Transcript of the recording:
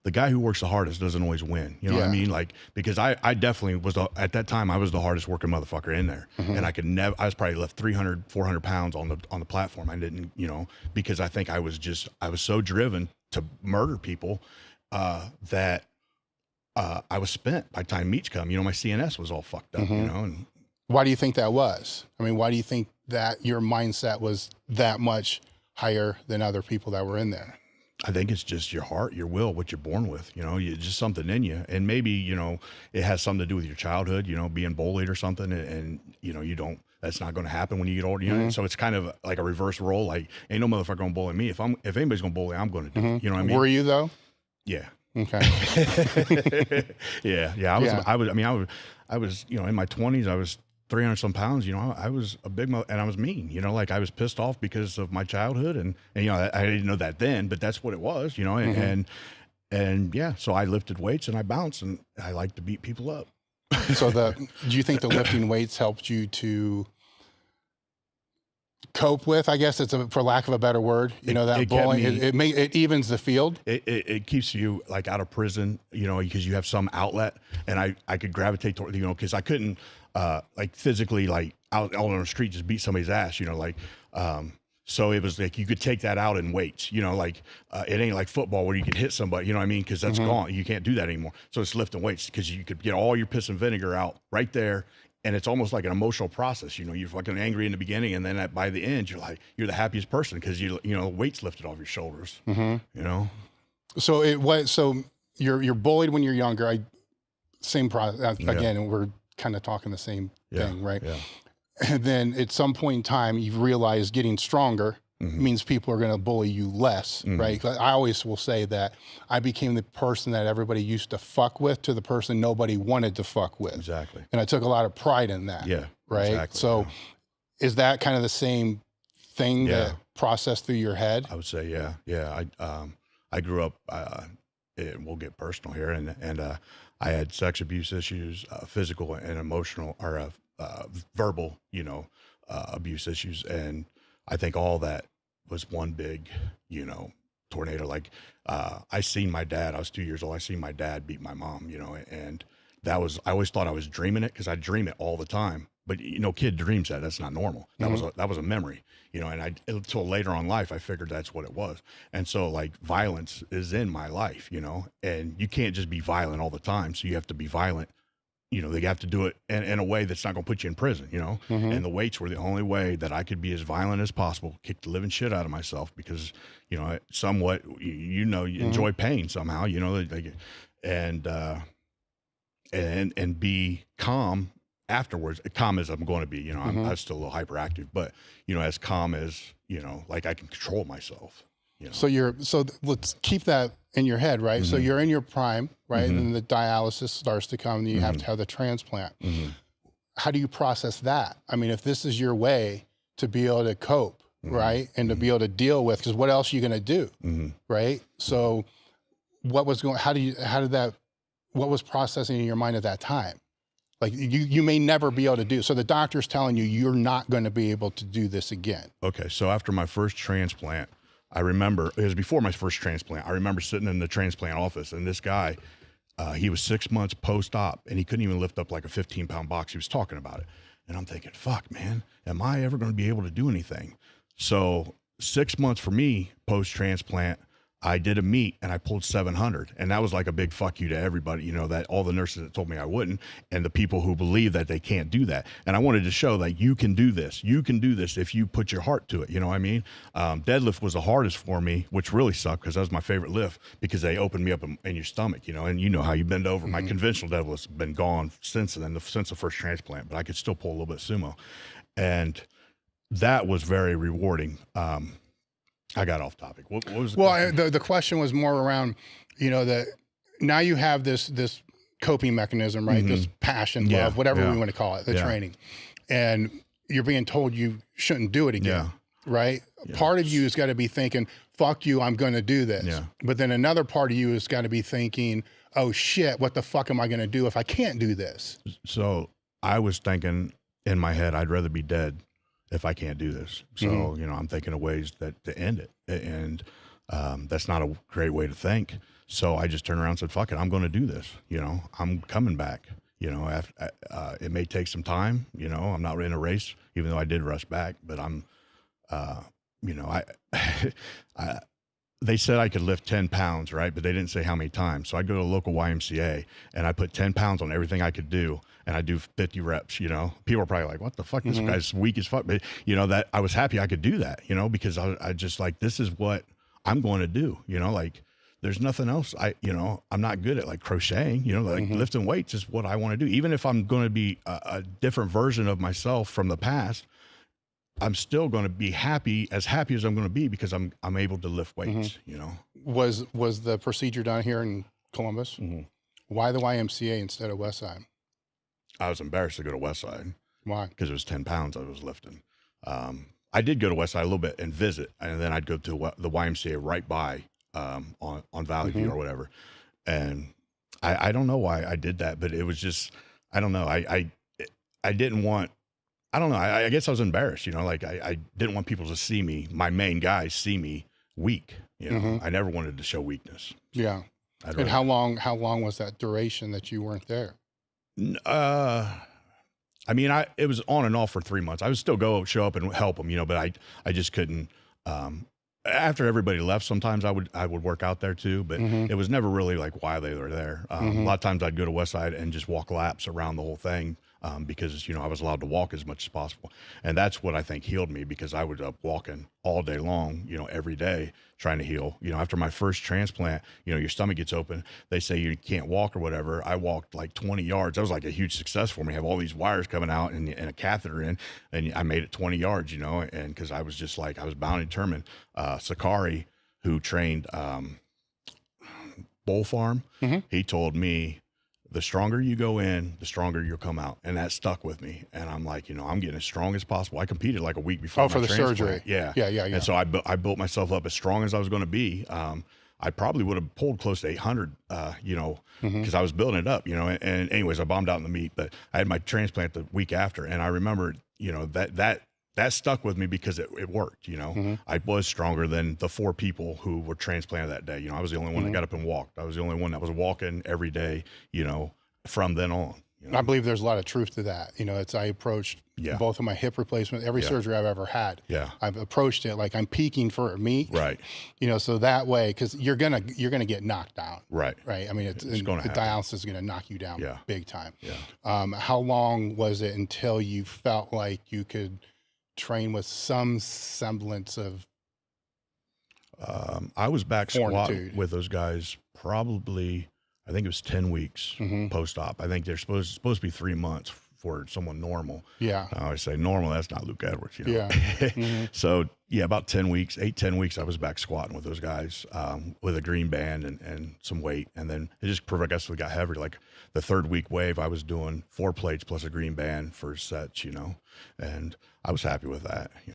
the guy who works the hardest doesn't always win. You know what I mean? Like, because I definitely was, at that time, I was the hardest working motherfucker in there. And I could never, I was probably left 300, 400 pounds on the platform. I didn't, you know, because I think I was so driven to murder people that I was spent by the time meets come. You know, my CNS was all fucked up, you know. And why do you think that was? I mean, why do you think that your mindset was that much higher than other people that were in there? I think it's just your heart, your will, what you're born with, you know, just something in you. And maybe, you know, it has something to do with your childhood, you know, being bullied or something. And you know, that's not going to happen when you get older, you know? So it's kind of like a reverse role. Like, ain't no motherfucker gonna bully me. If anybody's gonna bully, I'm going to do it. You know what I mean? Were you though? Yeah. Okay. Yeah. I was, you know, in my 20s, I was 300 some pounds, you know, I was a big and I was mean, you know, like I was pissed off because of my childhood and you know, I didn't know that then, but that's what it was, you know, and yeah, so I lifted weights and I bounced and I like to beat people up. So do you think the lifting weights helped you to cope with, I guess it's for lack of a better word, you know, that bullying, it evens the field. It keeps you like out of prison, you know, because you have some outlet, and I could gravitate toward, you know, because I couldn't like physically like out on the street just beat somebody's ass, you know, like so it was like you could take that out in weights, you know, like it ain't like football where you can hit somebody, you know what I mean, because that's gone, you can't do that anymore. So it's lifting weights because you could get all your piss and vinegar out right there. And it's almost like an emotional process, you know. You're fucking angry in the beginning, and then by the end, you're the happiest person because you know, weight's lifted off your shoulders. You know. So you're bullied when you're younger. Same process again, and we're kind of talking the same thing, right? Yeah. And then at some point in time, you realize getting stronger means people are going to bully you less, right? I always will say that I became the person that everybody used to fuck with to the person nobody wanted to fuck with. Exactly. And I took a lot of pride in that. Yeah. Right. Exactly, so is that kind of the same thing that processed through your head? I would say, yeah. Yeah. I grew up, and we'll get personal here, and I had sex abuse issues, physical and emotional, or verbal, you know, abuse issues. And I think all that was one big, you know, tornado. Like, I seen my dad, I was 2 years old. I seen my dad beat my mom, you know, and I always thought I was dreaming it, cause I dream it all the time, but you know, kid dreams that's not normal. That was a memory, you know, and until later on in life, I figured that's what it was. And so like violence is in my life, you know, and you can't just be violent all the time. So you have to be violent. You know, they have to do it in a way that's not going to put you in prison, you know? And the weights were the only way that I could be as violent as possible, kick the living shit out of myself because, you know, somewhat, you know, you enjoy pain somehow, you know, and be calm afterwards, calm as I'm going to be, you know, I'm still a little hyperactive, but, you know, as calm as, you know, like I can control myself. You know? So let's keep that in your head, right? So you're in your prime, right? And then the dialysis starts to come and you have to have the transplant. How do you process that? I mean, if this is your way to be able to cope, right? And to be able to deal with, because what else are you going to do? Right? So what was what was processing in your mind at that time? Like you may never be able to do. So the doctor's telling you, you're not going to be able to do this again. Okay. So after my first transplant, I remember, it was before my first transplant, I remember sitting in the transplant office and this guy, he was 6 months post-op and he couldn't even lift up like a 15-pound box. He was talking about it. And I'm thinking, fuck, man, am I ever going to be able to do anything? So 6 months for me post-transplant, I did a meet and I pulled 700. And that was like a big fuck you to everybody, you know, that all the nurses that told me I wouldn't, and the people who believe that they can't do that. And I wanted to show that you can do this. You can do this if you put your heart to it. You know what I mean? Deadlift was the hardest for me, which really sucked because that was my favorite lift because they opened me up in your stomach, you know, and you know how you bend over. My conventional deadlift's been gone since then, since the first transplant, but I could still pull a little bit of sumo. And that was very rewarding. I got off topic. What was the question was more around, you know, that now you have this coping mechanism, right? This passion, love, whatever we want to call it, the training, and you're being told you shouldn't do it again, right? Part of you has got to be thinking, fuck you, I'm going to do this. But then another part of you has got to be thinking, oh shit, what the fuck am I going to do if I can't do this? So I was thinking in my head, I'd rather be dead if I can't do this. So, you know, I'm thinking of ways to end it. And that's not a great way to think. So I just turned around and said, fuck it, I'm going to do this. You know, I'm coming back. You know, it may take some time. You know, I'm not in a race, even though I did rush back. But I'm, you know, they said I could lift 10 pounds, right? But they didn't say how many times. So I'd go to a local YMCA and I put 10 pounds on everything I could do. And I do 50 reps, you know. People are probably like, what the fuck? This guy's weak as fuck. But, you know, that I was happy I could do that, you know, because I just like, this is what I'm going to do, you know, like there's nothing else. You know, I'm not good at like crocheting, you know, like lifting weights is what I want to do. Even if I'm going to be a different version of myself from the past, I'm still going to be happy as I'm going to be because I'm able to lift weights, you know. Was the procedure done here in Columbus? Why the YMCA instead of Westside? I was embarrassed to go to Westside. Why? Because it was 10 pounds I was lifting. I did go to Westside a little bit and visit, and then I'd go to the YMCA right by on Valley View or whatever. And I don't know why I did that, but it was just, I don't know. I didn't want, I don't know. I guess I was embarrassed, you know, like I didn't want people to see me, my main guys see me weak. You know, I never wanted to show weakness. Yeah. And how long was that duration that you weren't there? I mean, it was on and off for 3 months. I would still show up and help them, you know, but I just couldn't, after everybody left, sometimes I would work out there too, but it was never really like why they were there. A lot of times I'd go to Westside and just walk laps around the whole thing. Because, you know, I was allowed to walk as much as possible. And that's what I think healed me, because I was up walking all day long, you know, every day trying to heal. You know, after my first transplant, you know, your stomach gets open. They say you can't walk or whatever. I walked like 20 yards. That was like a huge success for me. I have all these wires coming out and a catheter in, and I made it 20 yards, you know, and because I was just like, I was bound and determined. Sakari, who trained Bull Farm, he told me, the stronger you go in, the stronger you'll come out. And that stuck with me. And I'm like, you know, I'm getting as strong as possible. I competed like a week before for the transplant. surgery. Yeah. And so I built myself up as strong as I was going to be. I probably would have pulled close to 800, you know, because I was building it up, you know. And anyways, I bombed out in the meet, but I had my transplant the week after. And I remember, you know, that stuck with me because it worked, you know. I was stronger than the 4 people who were transplanted that day. You know, I was the only one that got up and walked. I was the only one that was walking every day, you know, from then on. You know? I believe there's a lot of truth to that. You know, I approached both of my hip replacements, every surgery I've ever had. I've approached it like I'm peaking for a meet. Right. You know, so that way, because you're gonna get knocked down. Right. Right. I mean, the dialysis is gonna knock you down big time. How long was it until you felt like you could train with some semblance of I was back fortitude. squat with those guys probably, I think it was 10 weeks post-op. I think they're supposed to be 3 months for someone normal. I always say normal, that's not Luke Edwards, you know. So yeah, about 10 weeks, 10 weeks, I was back squatting with those guys with a green band and some weight. And then it just progressively got heavier. Like the 3rd week wave, I was doing 4 plates plus a green band for sets, you know, and I was happy with that.